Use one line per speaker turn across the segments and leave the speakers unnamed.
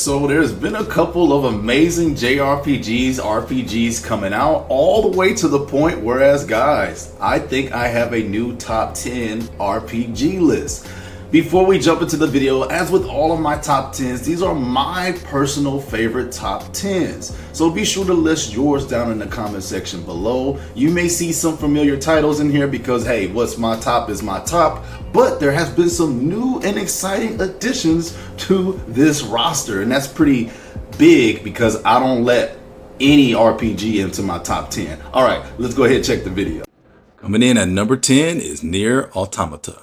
So there's been a couple of amazing RPGs coming out, all the way to the point whereas guys, I think I have a new top 10 RPG list. Before we jump into the video, as with all of my top 10s, these are my personal favorite top 10s. So be sure to list yours down in the comment section below. You may see some familiar titles in here because hey, what's my top is my top, but there has been some new and exciting additions to this roster, and that's pretty big because I don't let any RPG into my top 10. All right, let's go ahead and check the video. Coming in at number 10 is Nier Automata.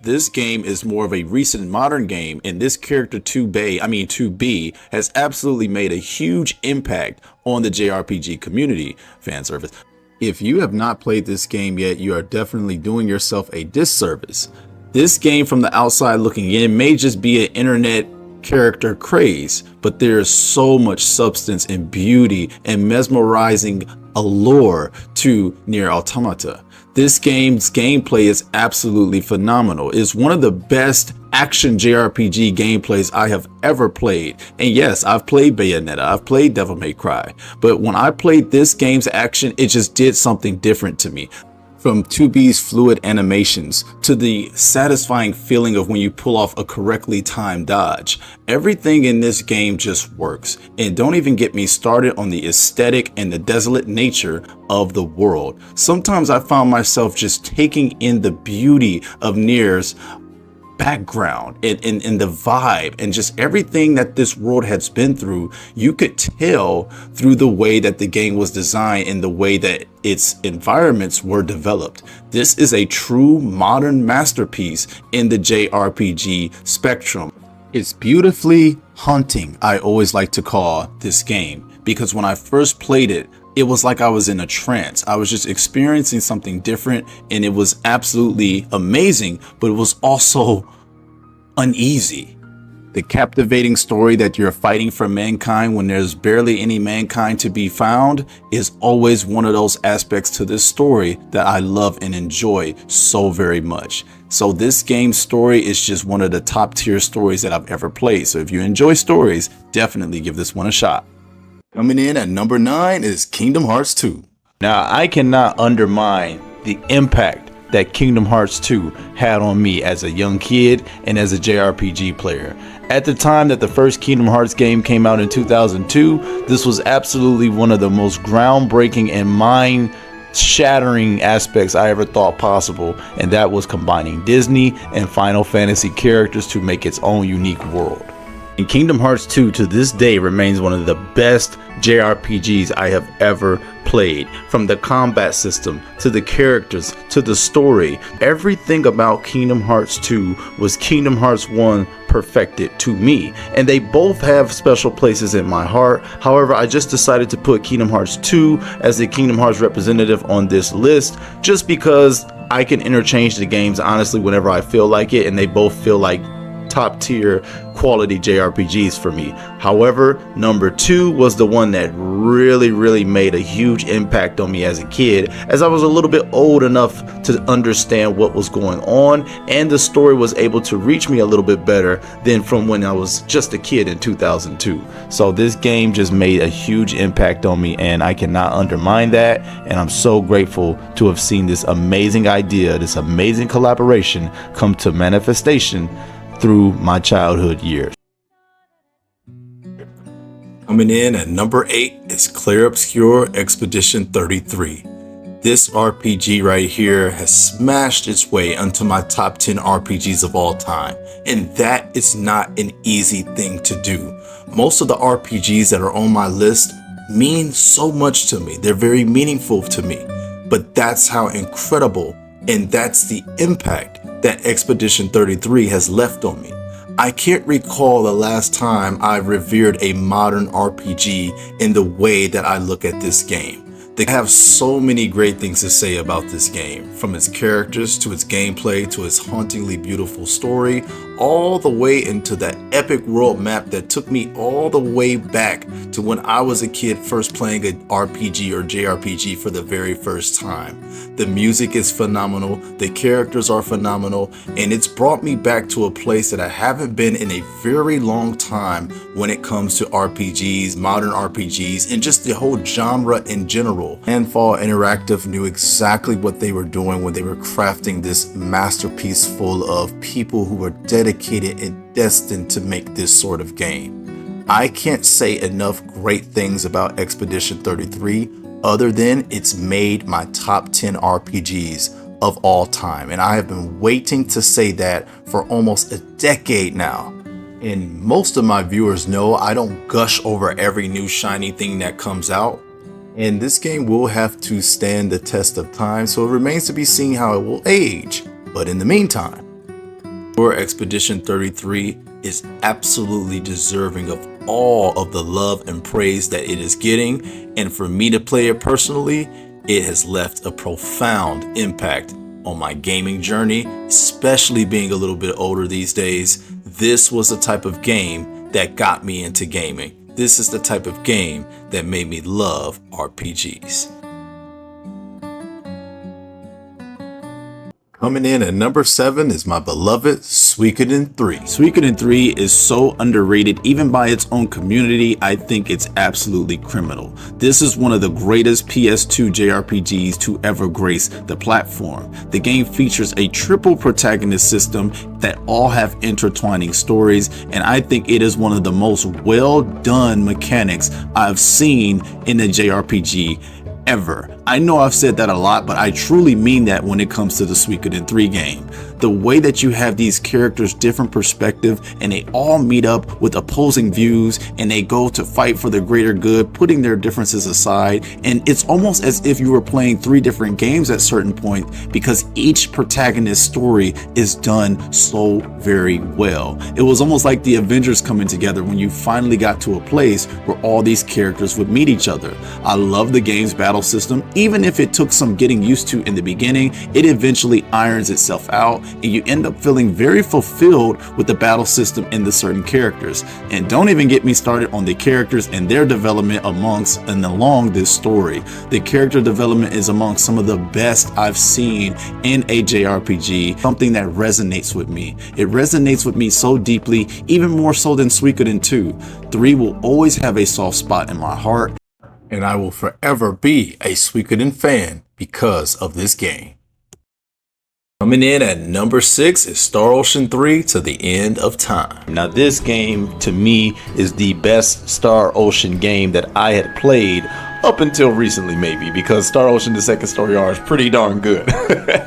This game is more of a recent modern game, and this character 2B has absolutely made a huge impact on the JRPG community. Fan service. If you have not played this game yet, you are definitely doing yourself a disservice. This game from the outside looking in may just be an internet character craze, but there is so much substance and beauty and mesmerizing allure to Nier Automata. This game's gameplay is absolutely phenomenal. It's one of the best action JRPG gameplays I have ever played. And yes, I've played Bayonetta, I've played Devil May Cry, but when I played this game's action, it just did something different to me. From 2B's fluid animations to the satisfying feeling of when you pull off a correctly timed dodge, everything in this game just works. And don't even get me started on the aesthetic and the desolate nature of the world. Sometimes I found myself just taking in the beauty of Nier's background and the vibe and just everything that this world has been through. You could tell through the way that the game was designed and the way that its environments were developed. This is a true modern masterpiece in the JRPG spectrum. It's beautifully haunting, I always like to call this game, because when I first played it, it was like I was in a trance. I was just experiencing something different, and it was absolutely amazing, but it was also uneasy. The captivating story that you're fighting for mankind when there's barely any mankind to be found is always one of those aspects to this story that I love and enjoy so very much. So this game's story is just one of the top tier stories that I've ever played. So if you enjoy stories, definitely give this one a shot. Coming in at number 9 is Kingdom Hearts 2. Now, I cannot undermine the impact that Kingdom Hearts 2 had on me as a young kid and as a JRPG player. At the time that the first Kingdom Hearts game came out in 2002, this was absolutely one of the most groundbreaking and mind-shattering aspects I ever thought possible, and that was combining Disney and Final Fantasy characters to make its own unique world. And Kingdom Hearts 2 to this day remains one of the best JRPGs I have ever played. From the combat system, to the characters, to the story, everything about Kingdom Hearts 2 was Kingdom Hearts 1 perfected to me. And they both have special places in my heart. However, I just decided to put Kingdom Hearts 2 as the Kingdom Hearts representative on this list, just because I can interchange the games honestly whenever I feel like it, and they both feel like top tier quality JRPGs for me. However, number 2 was the one that really made a huge impact on me as a kid, as I was a little bit old enough to understand what was going on, and the story was able to reach me a little bit better than from when I was just a kid in 2002. So this game just made a huge impact on me, and I cannot undermine that, and I'm so grateful to have seen this amazing idea, this amazing collaboration come to manifestation through my childhood years. Coming in at number 8 is Clair Obscur Expedition 33. This RPG right here has smashed its way onto my top 10 RPGs of all time, and that is not an easy thing to do. Most of the RPGs that are on my list mean so much to me. They're very meaningful to me, but that's how incredible, and that's the impact that Expedition 33 has left on me. I can't recall the last time I revered a modern RPG in the way that I look at this game. They have so many great things to say about this game, from its characters to its gameplay to its hauntingly beautiful story, all the way into that epic world map that took me all the way back to when I was a kid first playing an RPG or JRPG for the very first time. The music is phenomenal, the characters are phenomenal, and it's brought me back to a place that I haven't been in a very long time when it comes to RPGs, modern RPGs, and just the whole genre in general. Handfall Interactive knew exactly what they were doing when they were crafting this masterpiece full of people who were dedicated and destined to make this sort of game. I can't say enough great things about Expedition 33 other than it's made my top 10 RPGs of all time, and I have been waiting to say that for almost a decade now. And most of my viewers know I don't gush over every new shiny thing that comes out. And this game will have to stand the test of time, so it remains to be seen how it will age. But in the meantime, your Expedition 33 is absolutely deserving of all of the love and praise that it is getting. And for me to play it personally, it has left a profound impact on my gaming journey, especially being a little bit older these days. This was the type of game that got me into gaming. This is the type of game that made me love RPGs. Coming in at number 7 is my beloved Suikoden 3. Suikoden 3 is so underrated even by its own community. I think it's absolutely criminal. This is one of the greatest PS2 JRPGs to ever grace the platform. The game features a triple protagonist system that all have intertwining stories, and I think it is one of the most well done mechanics I've seen in a JRPG ever. I know I've said that a lot, but I truly mean that when it comes to the Suikoden 3 game. The way that you have these characters' different perspective and they all meet up with opposing views and they go to fight for the greater good, putting their differences aside. And it's almost as if you were playing 3 different games at certain point, because each protagonist's story is done so very well. It was almost like the Avengers coming together when you finally got to a place where all these characters would meet each other. I love the game's battle system. Even if it took some getting used to in the beginning, it eventually irons itself out and you end up feeling very fulfilled with the battle system and the certain characters. And don't even get me started on the characters and their development amongst and along this story. The character development is among some of the best I've seen in a JRPG, something that resonates with me. It resonates with me so deeply, even more so than Suikoden 2. 3 will always have a soft spot in my heart, and I will forever be a Suikoden fan because of this game. Coming in at number 6 is Star Ocean 3 to the End of Time. Now this game to me is the best Star Ocean game that I had played up until recently, maybe, because Star Ocean the Second Story R is pretty darn good.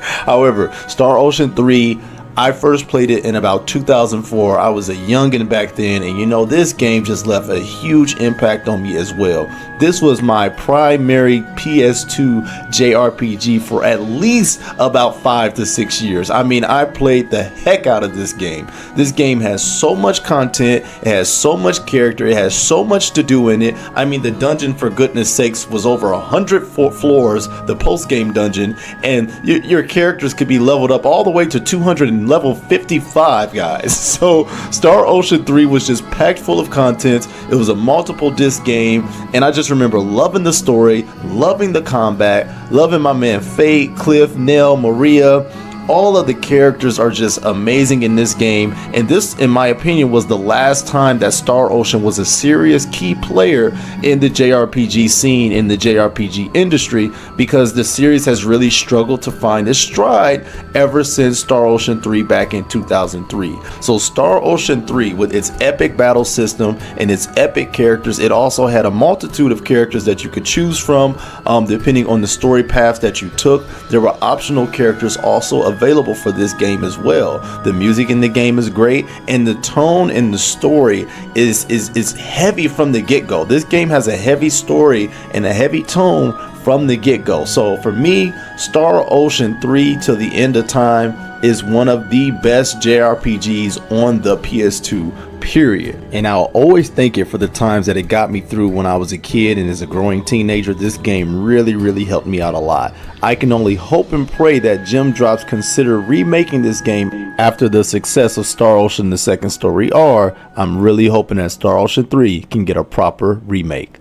However, Star Ocean 3, I first played it in about 2004. I was a youngin' back then, and you know, this game just left a huge impact on me as well. This was my primary PS2 JRPG for at least about 5 to 6 years. I mean, I played the heck out of this game. This game has so much content, it has so much character, it has so much to do in it. I mean, the dungeon, for goodness sakes, was over 100 floors, the post-game dungeon, and your characters could be leveled up all the way to 200 and level 55, guys. So Star Ocean 3 was just packed full of content. It was a multiple disc game, and I just remember loving the story, loving the combat, loving my man Fate, Cliff, Nell, Maria. All of the characters are just amazing in this game, and this, in my opinion, was the last time that Star Ocean was a serious key player in the JRPG scene, in the JRPG industry, because the series has really struggled to find its stride ever since Star Ocean 3 back in 2003. So Star Ocean 3, with its epic battle system and its epic characters, it also had a multitude of characters that you could choose from, depending on the story paths that you took. There were optional characters also available for this game as well. The music in the game is great, and the tone in the story is heavy from the get-go. This game has a heavy story and a heavy tone from the get-go. So for me, Star Ocean 3 to the End of Time is one of the best JRPGs on the PS2
period. And I'll always thank it for the times that it got me through when I was a kid and as a growing teenager. This game really helped me out a lot. I can only hope and pray that Gem Drops consider remaking this game after the success of Star Ocean The Second Story R. I'm really hoping that Star Ocean 3 can get a proper remake.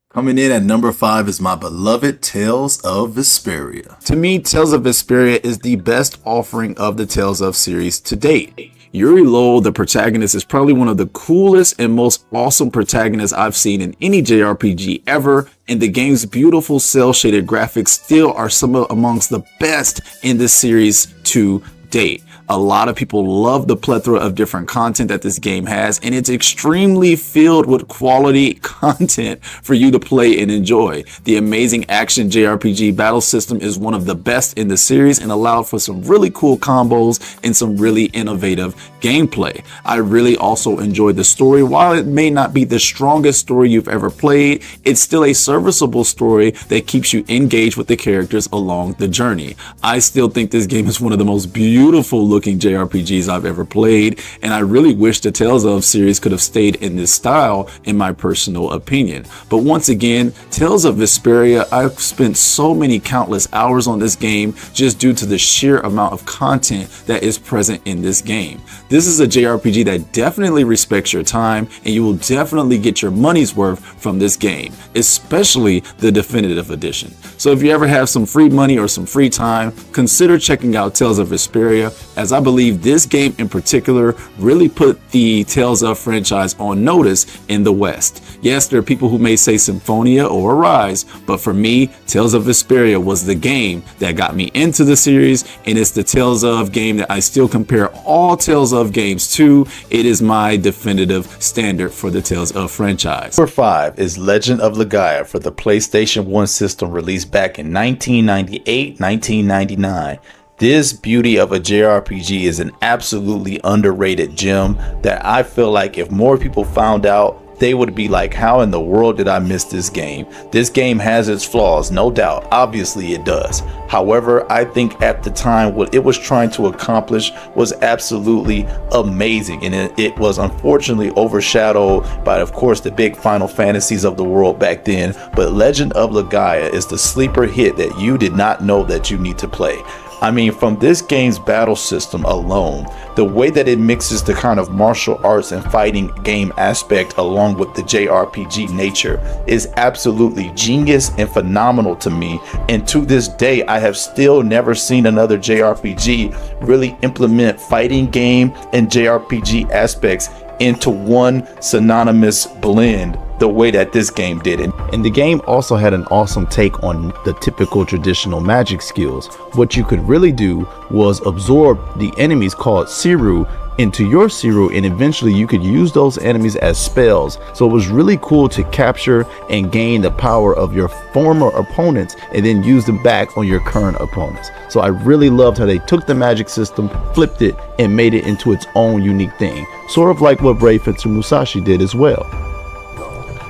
Coming in at number 5 is my beloved Tales of Vesperia. To me, Tales of Vesperia is the best offering of the Tales of series to date. Yuri Lowell, the protagonist, is probably one of the coolest and most awesome protagonists I've seen in any JRPG ever, and the game's beautiful cel-shaded graphics still are amongst the best in this series to date. A lot of people love the plethora of different content that this game has, and it's extremely filled with quality content for you to play and enjoy. The amazing action JRPG battle system is one of the best in the series and allowed for some really cool combos and some really innovative gameplay. I really also enjoyed the story. While it may not be the strongest story you've ever played, it's still a serviceable story that keeps you engaged with the characters along the journey. I still think this game is one of the most beautiful looking JRPGs I've ever played, and I really wish the Tales of series could have stayed in this style, in my personal opinion. But once again, Tales of Vesperia, I've spent so many countless hours on this game just due to the sheer amount of content that is present in this game. This is a JRPG that definitely respects your time, and you will definitely get your money's worth from this game, especially the definitive edition. So if you ever have some free money or some free time, consider checking out Tales of Vesperia, as I believe this game in particular really put the Tales of franchise on notice in the West. Yes, there are people who may say Symphonia or Arise, but for me, Tales of Vesperia was the game that got me into the series, and it's the Tales of game that I still compare all Tales of games to. It is my definitive standard for the Tales of franchise.
Number 5 is Legend of Legaia for the PlayStation 1 system, released back in 1998-1999. This beauty of a JRPG is an absolutely underrated gem that I feel like if more people found out, they would be like, how in the world did I miss this game? This game has its flaws, no doubt. Obviously it does. However, I think at the time what it was trying to accomplish was absolutely amazing, and it was unfortunately overshadowed by, of course, the big Final Fantasies of the world back then. But Legend of Legaia is the sleeper hit that you did not know that you need to play. I mean, from this game's battle system alone, the way that it mixes the kind of martial arts and fighting game aspect along with the JRPG nature is absolutely genius and phenomenal to me. And to this day, I have still never seen another JRPG really implement fighting game and JRPG aspects into one synonymous blend the way that this game did it. And the game also had an awesome take on the typical traditional magic skills. What you could really do was absorb the enemies called Siru into your Siru, and eventually you could use those enemies as spells. So it was really cool to capture and gain the power of your former opponents and then use them back on your current opponents. So I really loved how they took the magic system, flipped it, and made it into its own unique thing, sort of like what Brave Fencer Musashi did as well.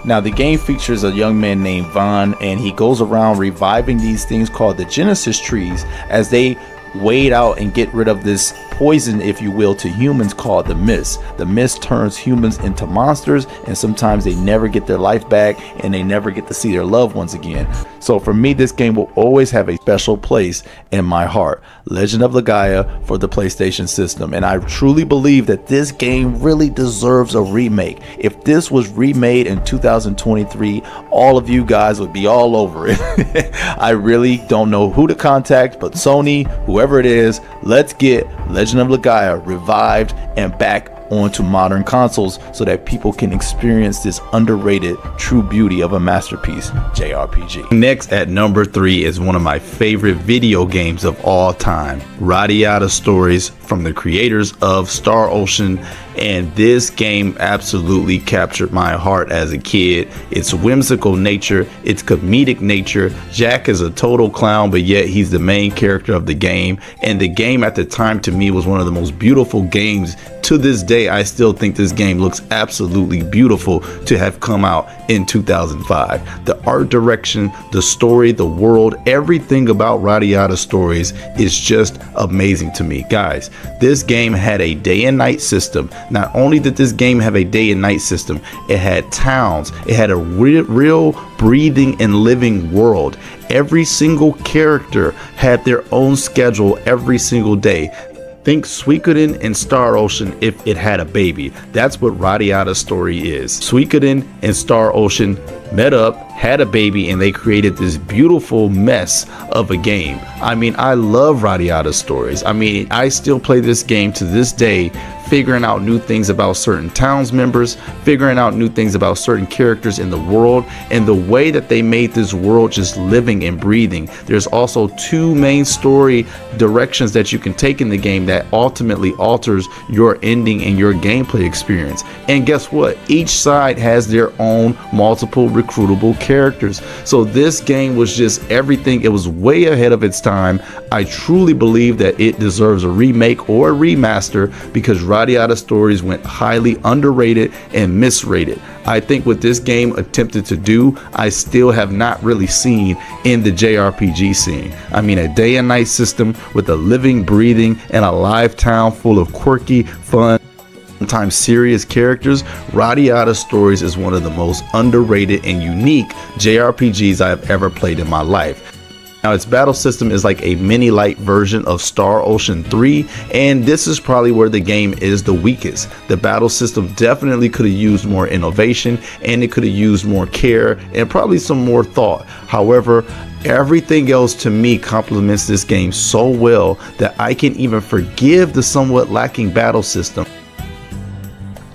Now, the game features a young man named Vaughn, and he goes around reviving these things called the Genesis trees as they wade out and get rid of this poison, if you will, to humans called the mist. The mist turns humans into monsters, and sometimes they never get their life back and they never get to see their loved ones again. So for me, this game will always have a special place in my heart. Legend of Legaia for the PlayStation system, and I truly believe that this game really deserves a remake. If this was remade in 2023, all of you guys would be all over it. I really don't know who to contact, but Sony, whoever it is, let's get Legend of Legaia revived and back onto modern consoles so that people can experience this underrated true beauty of a masterpiece JRPG. Next at number 3 is one of my favorite video games of all time, Radiata Stories, from the creators of Star Ocean, and this game absolutely captured my heart as a kid. Its whimsical nature, its comedic nature. Jack is a total clown, but yet he's the main character of the game, and the game at the time to me was one of the most beautiful games. To this day, I still think this game looks absolutely beautiful to have come out in 2005. The art direction, the story, the world, everything about Radiata Stories is just amazing to me. Guys, this game had a day and night system Not only did this game have a day and night system, it had towns, it had a real breathing and living world. Every single character had their own schedule every single day. Think Suikoden and Star Ocean if it had a baby. That's what Radiata's story is. Suikoden and Star Ocean met up, had a baby, and they created this beautiful mess of a game. I mean, I love Radiata's stories. I mean, I still play this game to this day, figuring out new things about certain towns members, figuring out new things about certain characters in the world, and the way that they made this world just living and breathing. There's also two main story directions that you can take in the game that ultimately alters your ending and your gameplay experience. And guess what? Each side has their own multiple recruitable characters. So this game was just everything. It was way ahead of its time. I truly believe that it deserves a remake or a remaster because Radiata stories went highly underrated and misrated. I think what this game attempted to do, I still have not really seen in the JRPG scene. I mean, a day and night system with a living, breathing, and a live town full of quirky, fun, sometimes serious characters. Radiata Stories is one of the most underrated and unique JRPGs I have ever played in my life. Now, its battle system is like a mini light version of Star Ocean 3, and this is probably where the game is the weakest. The battle system definitely could have used more innovation, and it could have used more care and probably some more thought. However, everything else to me complements this game so well that I can even forgive the somewhat lacking battle system.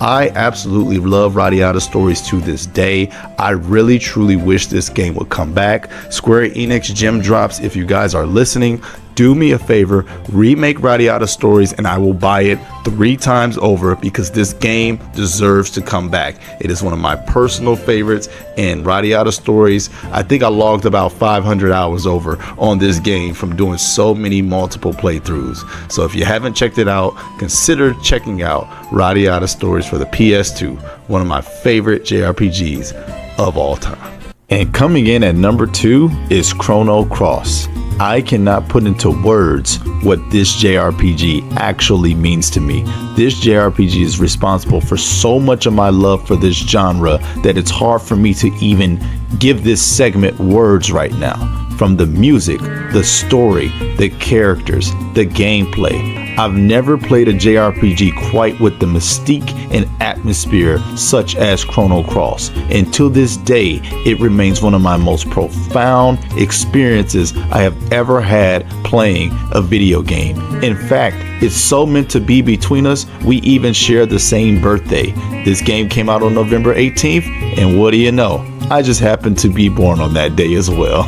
I absolutely love Radiata Stories to this day. I really truly wish this game would come back. Square Enix Gem Drops, if you guys are listening, do me a favor, remake Radiata Stories and I will buy it 3 times over because this game deserves to come back. It is one of my personal favorites, and Radiata Stories, I think I logged about 500 hours over on this game from doing so many multiple playthroughs. So if you haven't checked it out, consider checking out Radiata Stories for the PS2, one of my favorite JRPGs of all time. And coming in at number 2 is Chrono Cross. I cannot put into words what this JRPG actually means to me. This JRPG is responsible for so much of my love for this genre that it's hard for me to even give this segment words right now. From the music, the story, the characters, the gameplay. I've never played a JRPG quite with the mystique and atmosphere such as Chrono Cross. And to this day, it remains one of my most profound experiences I have ever had playing a video game. In fact, it's so meant to be between us, we even share the same birthday. This game came out on November 18th, and what do you know? I just happened to be born on that day as well.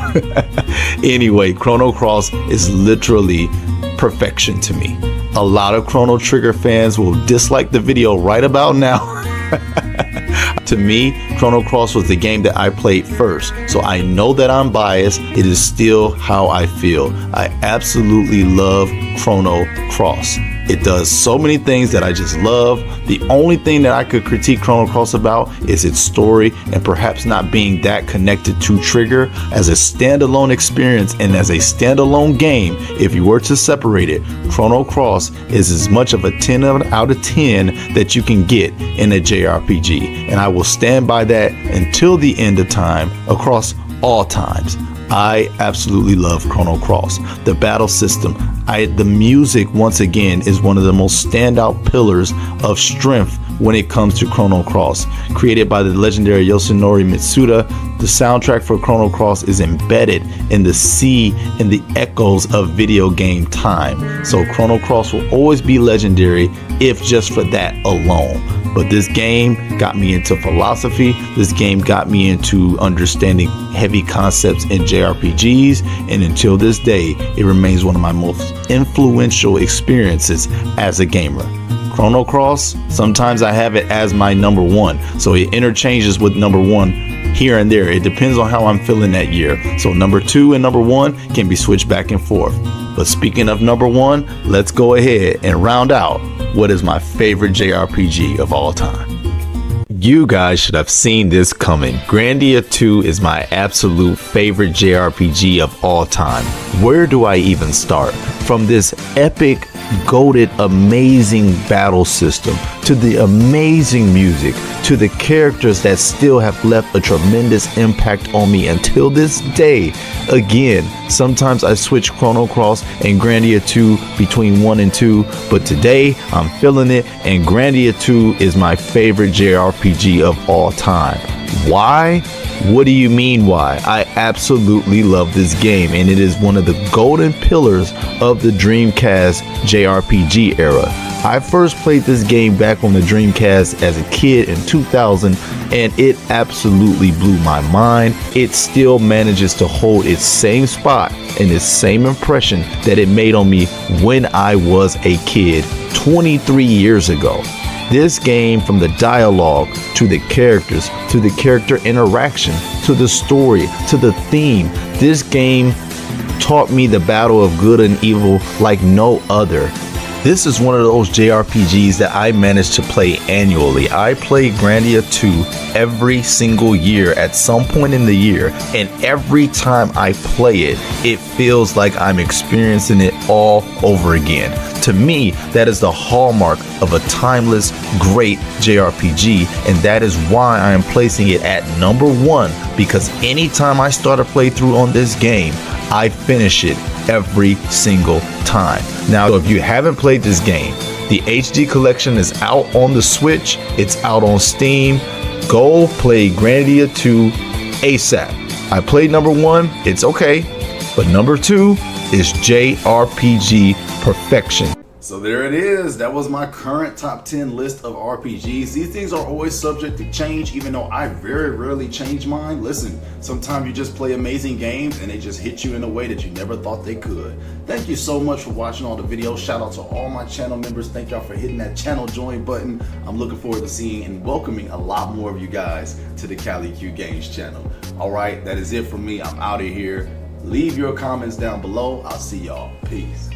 Anyway, Chrono Cross is literally perfection to me. A lot of Chrono Trigger fans will dislike the video right about now. To me, Chrono Cross was the game that I played first, so I know that I'm biased. It is still how I feel. I absolutely love Chrono Cross. It does so many things that I just love. The only thing that I could critique Chrono Cross about is its story and perhaps not being that connected to Trigger as a standalone experience and as a standalone game. If you were to separate it, Chrono Cross is as much of a 10 out of 10 that you can get in a JRPG, and I will stand by that until the end of time across all times. I absolutely love Chrono Cross. The battle system, the music once again is one of the most standout pillars of strength when it comes to Chrono Cross. Created by the legendary Yosunori Mitsuda, the soundtrack for Chrono Cross is embedded in the sea and the echoes of video game time. So Chrono Cross will always be legendary if just for that alone. But this game got me into philosophy. This game got me into understanding heavy concepts in JRPGs. And until this day, it remains one of my most influential experiences as a gamer. Chrono Cross, sometimes I have it as my number 1. So it interchanges with number 1 here and there. It depends on how I'm feeling that year. So number 2 and number 1 can be switched back and forth. But speaking of number 1, let's go ahead and round out what is my favorite JRPG of all time. You guys should have seen this coming. Grandia 2 is my absolute favorite JRPG of all time. Where do I even start? From this epic goated, amazing battle system, to the amazing music, to the characters that still have left a tremendous impact on me until this day. Again, sometimes I switch Chrono Cross and Grandia 2 between 1 and 2, but today I'm feeling it, and Grandia 2 is my favorite JRPG of all time. Why? What do you mean why? I absolutely love this game, and it is one of the golden pillars of the Dreamcast JRPG era. I first played this game back on the Dreamcast as a kid in 2000, and it absolutely blew my mind. It still manages to hold its same spot and its same impression that it made on me when I was a kid 23 years ago. This game, from the dialogue to the characters, to the character interaction, to the story, to the theme, this game taught me the battle of good and evil like no other. This is one of those JRPGs that I managed to play annually. I play Grandia 2 every single year at some point in the year, and every time I play it, it feels like I'm experiencing it all over again. To me, that is the hallmark of a timeless, great JRPG, and that is why I am placing it at number 1, because anytime I start a playthrough on this game, I finish it every single time. Now, if you haven't played this game, the HD collection is out on the Switch, it's out on Steam. Go play Grandia 2 ASAP. I played number 1, it's okay, but number 2 is JRPG perfection.
So there it is. That was my current top 10 list of RPGs. These things are always subject to change, even though I very rarely change mine. Listen, sometimes you just play amazing games and they just hit you in a way that you never thought they could. Thank you so much for watching all the videos. Shout out to all my channel members. Thank y'all for hitting that channel join button. I'm looking forward to seeing and welcoming a lot more of you guys to the Cali Q Games channel. All right, that is it for me. I'm out of here. Leave your comments down below. I'll see y'all. Peace.